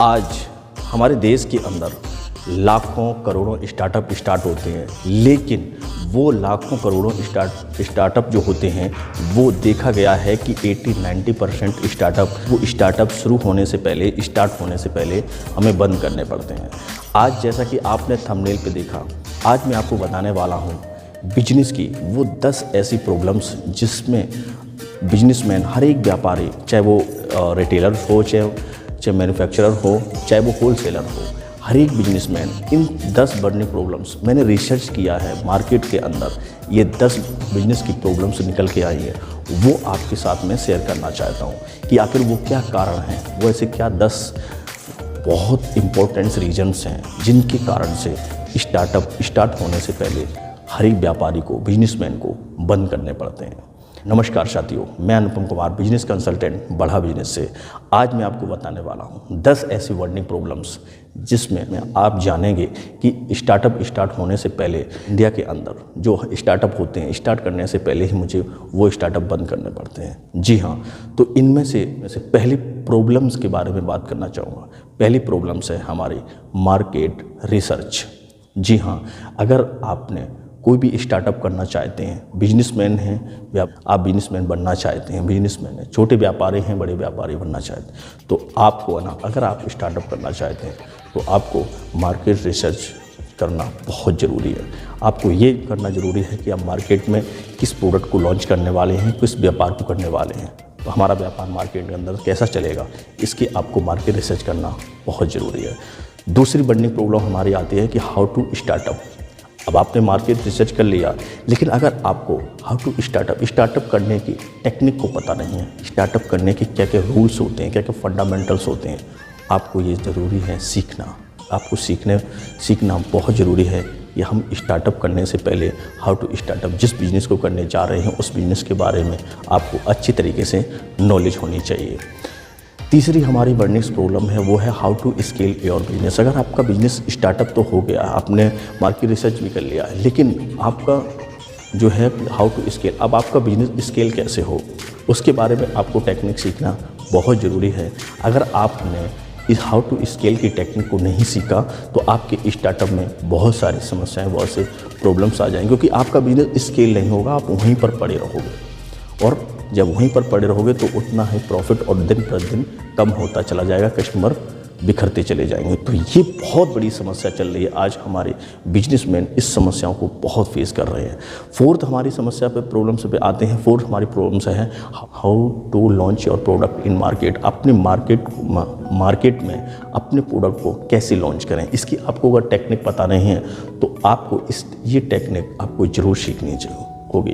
आज हमारे देश के अंदर लाखों करोड़ों स्टार्टअप स्टार्ट होते हैं, लेकिन वो लाखों करोड़ों स्टार्टअप जो होते हैं वो देखा गया है कि 80-90% स्टार्टअप शुरू होने से पहले, स्टार्ट होने से पहले हमें बंद करने पड़ते हैं। आज जैसा कि आपने थंबनेल पे देखा, आज मैं आपको बताने वाला हूँ बिजनेस की वो 10 ऐसी प्रॉब्लम्स जिसमें बिजनेसमैन, हर एक व्यापारी, चाहे वो रिटेलर हो, चाहे मैन्युफैक्चरर हो, चाहे वो होलसेलर हो, हर एक बिजनेसमैन इन 10 बर्निंग प्रॉब्लम्स, मैंने रिसर्च किया है मार्केट के अंदर, ये 10 बिजनेस की प्रॉब्लम्स निकल के आई है, वो आपके साथ में शेयर करना चाहता हूँ कि आखिर वो क्या कारण हैं, वो ऐसे क्या 10 बहुत इम्पोर्टेंट रीजन्स हैं जिनके कारण से स्टार्टअप स्टार्ट होने से पहले हर एक व्यापारी को, बिजनेसमैन को बंद करने पड़ते हैं। नमस्कार साथियों, मैं अनुपम कुमार, बिजनेस कंसल्टेंट, बढ़ा बिजनेस से। आज मैं आपको बताने वाला हूँ 10 ऐसी बर्निंग प्रॉब्लम्स जिसमें आप जानेंगे कि स्टार्टअप स्टार्ट होने से पहले इंडिया के अंदर जो स्टार्टअप होते हैं, स्टार्ट करने से पहले ही मुझे वो स्टार्टअप बंद करने पड़ते हैं। जी हाँ, तो इनमें से पहली प्रॉब्लम्स के बारे में बात करना चाहूँगा। पहली प्रॉब्लम्स है हमारी मार्केट रिसर्च। जी हाँ, अगर आपने कोई भी स्टार्टअप करना चाहते हैं, बिजनेसमैन हैं, आप बिजनेसमैन बनना चाहते हैं, बिजनेसमैन हैं, छोटे व्यापारी हैं, बड़े व्यापारी बनना चाहते हैं, तो आपको ना, अगर आप स्टार्टअप करना चाहते हैं तो आपको मार्केट रिसर्च करना बहुत ज़रूरी है। आपको ये करना ज़रूरी है कि आप मार्केट में किस प्रोडक्ट को लॉन्च करने वाले हैं, किस व्यापार को करने वाले हैं, तो हमारा व्यापार मार्केट के अंदर कैसा चलेगा, इसकी आपको मार्केट रिसर्च करना बहुत ज़रूरी है। दूसरी बर्निंग प्रॉब्लम हमारी आती है कि हाउ टू स्टार्टअप। अब आपने मार्केट रिसर्च कर लिया, लेकिन अगर आपको हाउ टू स्टार्टअप करने की टेक्निक को पता नहीं है, स्टार्टअप करने के क्या क्या रूल्स होते हैं, क्या क्या फंडामेंटल्स होते हैं, आपको ये ज़रूरी है सीखना। आपको सीखना बहुत ज़रूरी है कि हम स्टार्टअप करने से पहले हाउ टू स्टार्टअप, जिस बिज़नेस को करने जा रहे हैं उस बिज़नेस के बारे में आपको अच्छी तरीके से नॉलेज होनी चाहिए। तीसरी हमारी बर्निंग प्रॉब्लम है वो है how to scale your business. अगर आपका बिजनेस स्टार्टअप तो हो गया, आपने मार्केट रिसर्च भी कर लिया, लेकिन आपका जो है हाउ टू स्केल, अब आपका बिजनेस स्केल कैसे हो, उसके बारे में आपको टेक्निक सीखना बहुत ज़रूरी है। अगर आपने इस हाउ टू स्केल की टेक्निक को नहीं सीखा तो आपके स्टार्टअप में बहुत सारी समस्याएं, बहुत से प्रॉब्लम्स आ जाएंगे, क्योंकि आपका बिजनेस स्केल नहीं होगा, आप वहीं पर पड़े रहोगे, और जब वहीं पर पड़े रहोगे तो उतना ही प्रॉफिट और दिन प्रतिदिन कम होता चला जाएगा, कस्टमर बिखरते चले जाएंगे। तो ये बहुत बड़ी समस्या चल रही है। आज हमारे बिजनेसमैन इस समस्याओं को बहुत फेस कर रहे हैं। फोर्थ हमारी समस्या पे, प्रॉब्लम्स पे आते हैं। फोर्थ हमारी प्रॉब्लम्स है how to launch your product in market. अपने मार्केट में अपने प्रोडक्ट को कैसे लॉन्च करें, इसकी आपको अगर टेक्निक पता नहीं है तो आपको ये टेक्निक आपको ज़रूर सीखनी होगी,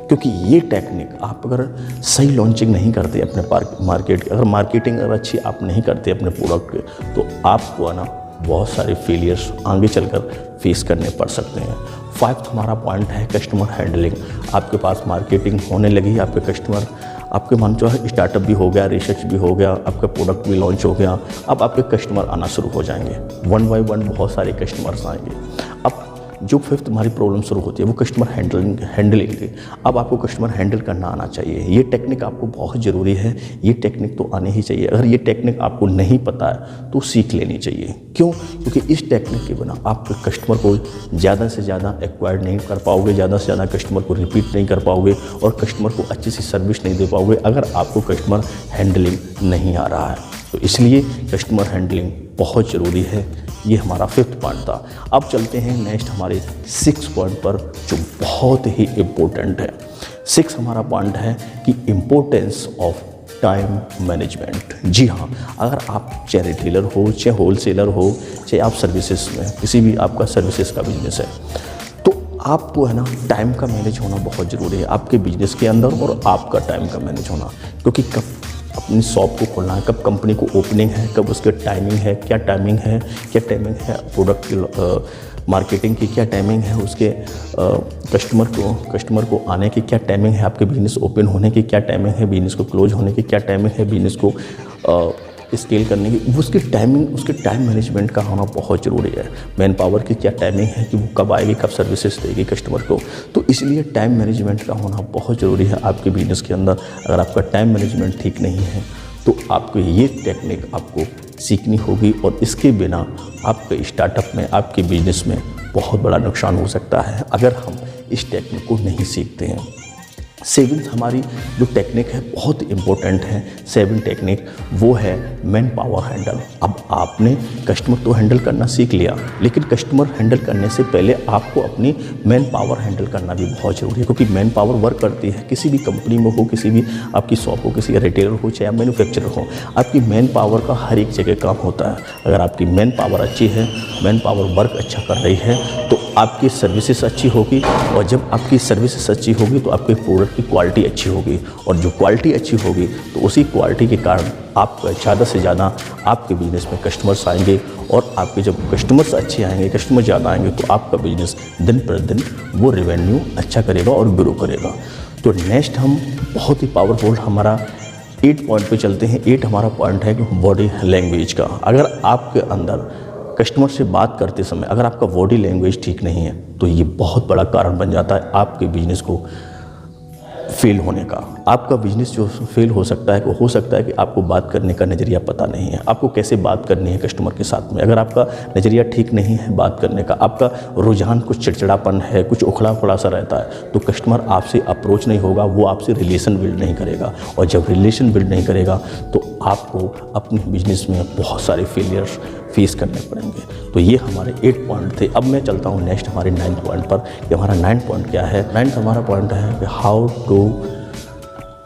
क्योंकि ये टेक्निक आप अगर सही लॉन्चिंग नहीं करते अपने मार्केट की, अगर मार्केटिंग अगर अच्छी आप नहीं करते अपने प्रोडक्ट के, तो आपको ना बहुत सारे फेलियर्स आगे चलकर फेस करने पड़ सकते हैं। 5th हमारा पॉइंट है कस्टमर हैंडलिंग। आपके पास मार्केटिंग होने लगी, आपके कस्टमर, आपके मन जो है स्टार्टअप भी हो गया, रिसर्च भी हो गया, आपका प्रोडक्ट भी लॉन्च हो गया, अब आपके कस्टमर आना शुरू हो जाएंगे, 1 by 1 बहुत सारे कस्टमर्स आएंगे। अब जो 5th हमारी प्रॉब्लम शुरू होती है वो कस्टमर हैंडलिंग की। अब आपको कस्टमर हैंडल करना आना चाहिए। ये टेक्निक आपको बहुत ज़रूरी है, ये टेक्निक तो आनी ही चाहिए। अगर ये टेक्निक आपको नहीं पता है तो सीख लेनी चाहिए। क्यों? क्योंकि इस टेक्निक के बिना आप कस्टमर को ज़्यादा से ज़्यादा एक्वायर नहीं कर पाओगे, ज़्यादा से ज़्यादा कस्टमर को रिपीट नहीं कर पाओगे, और कस्टमर को अच्छी सी सर्विस नहीं दे पाओगे अगर आपको कस्टमर हैंडलिंग नहीं आ रहा है। तो इसलिए कस्टमर हैंडलिंग बहुत ज़रूरी है। ये हमारा 5th पॉइंट था। अब चलते हैं नेक्स्ट हमारे 6th पॉइंट पर, जो बहुत ही इम्पोर्टेंट है। 6 हमारा पॉइंट है कि इम्पोर्टेंस ऑफ टाइम मैनेजमेंट। जी हाँ, अगर आप चाहे रिटेलर हो, चाहे होलसेलर हो, चाहे आप सर्विसेज में, किसी भी आपका सर्विसेज का बिजनेस है, तो आपको है ना टाइम का मैनेज होना बहुत ज़रूरी है आपके बिजनेस के अंदर, और आपका टाइम का मैनेज होना, क्योंकि कब अपनी शॉप को खोलना है, कब कंपनी को ओपनिंग है, कब उसके टाइमिंग है, क्या टाइमिंग है प्रोडक्ट की मार्केटिंग की, क्या टाइमिंग है उसके कस्टमर को आने की, क्या टाइमिंग है आपके बिजनेस ओपन होने की, क्या टाइमिंग है बिजनेस को क्लोज होने की, क्या टाइमिंग है बिजनेस को स्केल करने की, उसके टाइम मैनेजमेंट का होना बहुत ज़रूरी है। मैन पावर की क्या टाइमिंग है कि वो कब आएगी, कब सर्विसेज देगी कस्टमर को, तो इसलिए टाइम मैनेजमेंट का होना बहुत ज़रूरी है आपके बिजनेस के अंदर। अगर आपका टाइम मैनेजमेंट ठीक नहीं है तो आपको ये टेक्निक आपको सीखनी होगी और इसके बिना आपके स्टार्टअप में, आपके बिजनेस में बहुत बड़ा नुकसान हो सकता है अगर हम इस टेक्निक को नहीं सीखते हैं। सेविंग्स हमारी जो टेक्निक है बहुत इम्पोर्टेंट है। सेविंग टेक्निक वो है मैन पावर हैंडल। अब आपने कस्टमर तो हैंडल करना सीख लिया, लेकिन कस्टमर हैंडल करने से पहले आपको अपनी मैन पावर हैंडल करना भी बहुत ज़रूरी है, क्योंकि मैन पावर वर्क करती है किसी भी कंपनी में हो, किसी भी आपकी शॉप हो, किसी रिटेलर हो, चाहे मैन्युफैक्चरर हो, आपकी मैन पावर का हर एक जगह काम होता है। अगर आपकी मैन पावर अच्छी है, मैन पावर वर्क अच्छा कर रही है, तो आपकी सर्विसेज अच्छी होगी, और जब आपकी सर्विसेज अच्छी होगी तो आपके प्रोडक्ट की क्वालिटी अच्छी होगी, और जो क्वालिटी अच्छी होगी तो उसी क्वालिटी के कारण आपका ज़्यादा से ज़्यादा आपके बिजनेस में कस्टमर्स आएंगे, और आपके जब कस्टमर्स अच्छे आएंगे, कस्टमर ज़्यादा आएंगे, तो आपका बिजनेस दिन पर दिन वो रेवेन्यू अच्छा करेगा और ग्रो करेगा। तो नेक्स्ट हम बहुत ही पावरफुल हमारा 8 पॉइंट पे चलते हैं। 8 हमारा पॉइंट है कि बॉडी लैंग्वेज का। अगर आपके अंदर कस्टमर से बात करते समय अगर आपका बॉडी लैंग्वेज ठीक नहीं है तो ये बहुत बड़ा कारण बन जाता है आपके बिजनेस को फेल होने का। आपका बिजनेस जो फेल हो सकता है, वो हो सकता है कि आपको बात करने का नज़रिया पता नहीं है, आपको कैसे बात करनी है कस्टमर के साथ में। अगर आपका नज़रिया ठीक नहीं है बात करने का, आपका रुझान कुछ चिड़चिड़ापन है, कुछ उखड़ा खुड़ा सा रहता है, तो कस्टमर आपसे अप्रोच नहीं होगा, वो आपसे रिलेशन बिल्ड नहीं करेगा, और जब रिलेशन बिल्ड नहीं करेगा तो आपको अपने बिजनेस में बहुत सारे फेलियर्स फेस करने पड़ेंगे। तो ये हमारे 8 पॉइंट थे। अब मैं चलता हूँ नेक्स्ट हमारे 9th पॉइंट पर कि हमारा 9th पॉइंट क्या है। 9th हमारा पॉइंट है कि how to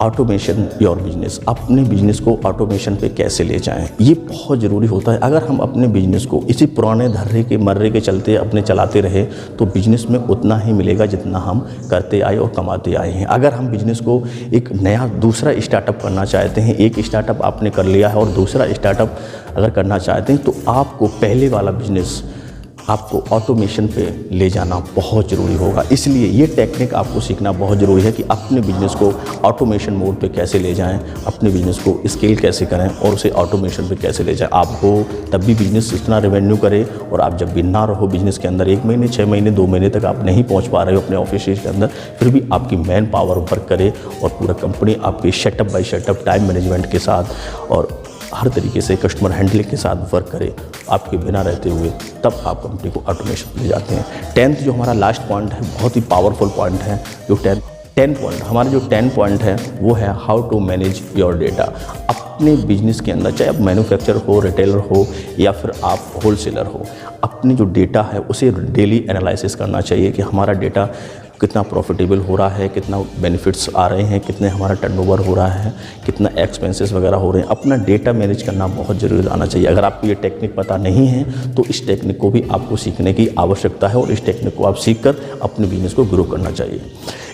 automation your business. अपने बिजनेस को ऑटोमेशन पे कैसे ले जाएं, ये बहुत ज़रूरी होता है। अगर हम अपने बिजनेस को इसी पुराने धर्रे के मर्रे के चलते अपने चलाते रहे तो बिजनेस में उतना ही मिलेगा जितना हम करते आए और कमाते आए हैं। अगर हम बिजनेस को एक नया दूसरा स्टार्टअप करना चाहते हैं, एक स्टार्टअप आपने कर लिया है और दूसरा स्टार्टअप अगर करना चाहते हैं, तो आपको पहले वाला बिजनेस आपको ऑटोमेशन पे ले जाना बहुत ज़रूरी होगा। इसलिए ये टेक्निक आपको सीखना बहुत ज़रूरी है कि अपने बिजनेस को ऑटोमेशन मोड पे कैसे ले जाएं, अपने बिजनेस को स्केल कैसे करें और उसे ऑटोमेशन पे कैसे ले जाएं। आप हो तब भी बिजनेस इतना रेवेन्यू करे, और आप जब भी ना रहो बिजनेस के अंदर, 1 महीने 6 महीने 2 महीने तक आप नहीं पहुँच पा रहे हो अपने ऑफिस के अंदर, फिर भी आपकी मैन पावर वर्क करे और पूरा कंपनी आपकी shut up by shut up time management के साथ और हर तरीके से कस्टमर हैंडलिंग के साथ वर्क करे आपके बिना रहते हुए, तब आप कंपनी को ऑटोमेशन ले जाते हैं। 10th जो हमारा लास्ट पॉइंट है, बहुत ही पावरफुल पॉइंट है, जो 10 पॉइंट हमारे जो 10 पॉइंट है वो है how to manage your data. अपने बिजनेस के अंदर, चाहे आप मैन्युफैक्चरर हो, रिटेलर हो या फिर आप होलसेलर हो, अपनी जो डेटा है उसे डेली एनालिसिस करना चाहिए कि हमारा डेटा कितना प्रॉफिटेबल हो रहा है, कितना बेनिफिट्स आ रहे हैं, कितने हमारा टर्नओवर हो रहा है, कितना एक्सपेंसेस वगैरह हो रहे हैं। अपना डेटा मैनेज करना बहुत ज़रूरी आना चाहिए। अगर आपको ये टेक्निक पता नहीं है तो इस टेक्निक को भी आपको सीखने की आवश्यकता है, और इस टेक्निक को आप सीखकर अपने बिजनेस को ग्रो करना चाहिए।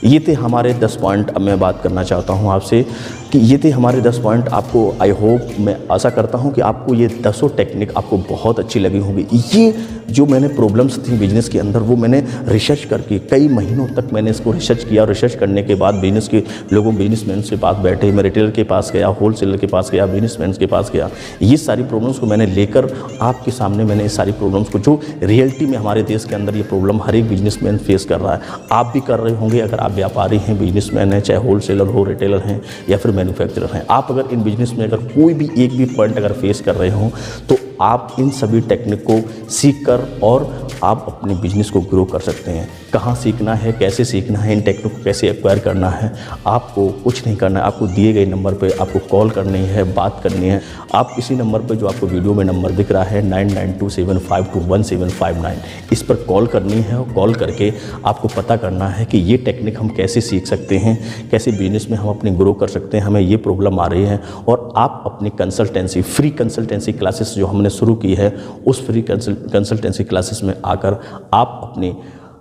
ये थे हमारे 10 पॉइंट। अब मैं बात करना चाहता हूँ आपसे कि ये थे हमारे 10 पॉइंट। आपको आई होप, मैं आशा करता हूँ कि आपको ये 10 टेक्निक आपको बहुत अच्छी लगी होंगी। ये जो मैंने प्रॉब्लम्स थी बिजनेस के अंदर, वो मैंने रिसर्च करके कई महीनों तक मैंने इसको रिसर्च किया। रिसर्च करने के बाद बिजनेस के लोगों, बिजनेसमैन के पास बैठे, मैं रिटेलर के पास गया, होलसेलर के पास गया, बिजनेसमैन के पास गया। ये सारी प्रॉब्लम्स को मैंने लेकर आपके सामने मैंने इस सारी प्रॉब्लम्स को, जो रियलिटी में हमारे देश के अंदर ये प्रॉब्लम हर एक बिजनेसमैन फेस कर रहा है, आप भी कर रहे होंगे। अगर आप व्यापारी हैं, बिजनेसमैन हैं, चाहे होलसेलर हो, रिटेलर हैं या फिर मैन्युफैक्चरर हैं, आप अगर इन बिजनेस में अगर कोई भी एक भी पॉइंट अगर फेस कर रहे हो तो आप इन सभी टेक्निक को सीख कर और आप अपने बिजनेस को ग्रो कर सकते हैं। कहाँ सीखना है, कैसे सीखना है, इन टेक्निक को कैसे एक्वायर करना है, आपको कुछ नहीं करना है। आपको दिए गए नंबर पे आपको कॉल करनी है, बात करनी है। आप इसी नंबर पे जो आपको वीडियो में नंबर दिख रहा है 9927521759, इस पर कॉल करनी है, और कॉल करके आपको पता करना है कि ये टेक्निक हम कैसे सीख सकते हैं, कैसे बिजनेस में हम अपने ग्रो कर सकते हैं, हमें ये प्रॉब्लम आ रही है। और आप अपनी कंसल्टेंसी, फ्री कंसल्टेंसी क्लासेस जो हमने शुरू की है, उस फ्री कंसल्टेंसी क्लासेस में आकर आप अपनी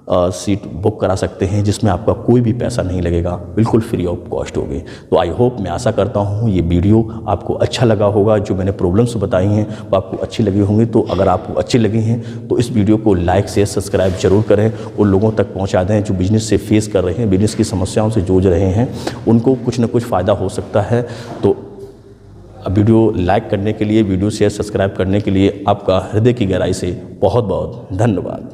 सीट बुक करा सकते हैं, जिसमें आपका कोई भी पैसा नहीं लगेगा, बिल्कुल फ्री ऑफ कॉस्ट होगी। तो आई होप, मैं आशा करता हूँ ये वीडियो आपको अच्छा लगा होगा। जो मैंने प्रॉब्लम्स बताई हैं वो आपको अच्छी लगी होंगी। तो अगर आपको अच्छी लगी हैं तो इस वीडियो को लाइक शेयर सब्सक्राइब जरूर करें, उन लोगों तक पहुँचा दें जो बिजनेस से फेस कर रहे हैं, बिजनेस की समस्याओं से जूझ रहे हैं, उनको कुछ ना कुछ फ़ायदा हो सकता है। तो वीडियो लाइक करने के लिए, वीडियो शेयर सब्सक्राइब करने के लिए आपका हृदय की गहराई से बहुत बहुत धन्यवाद।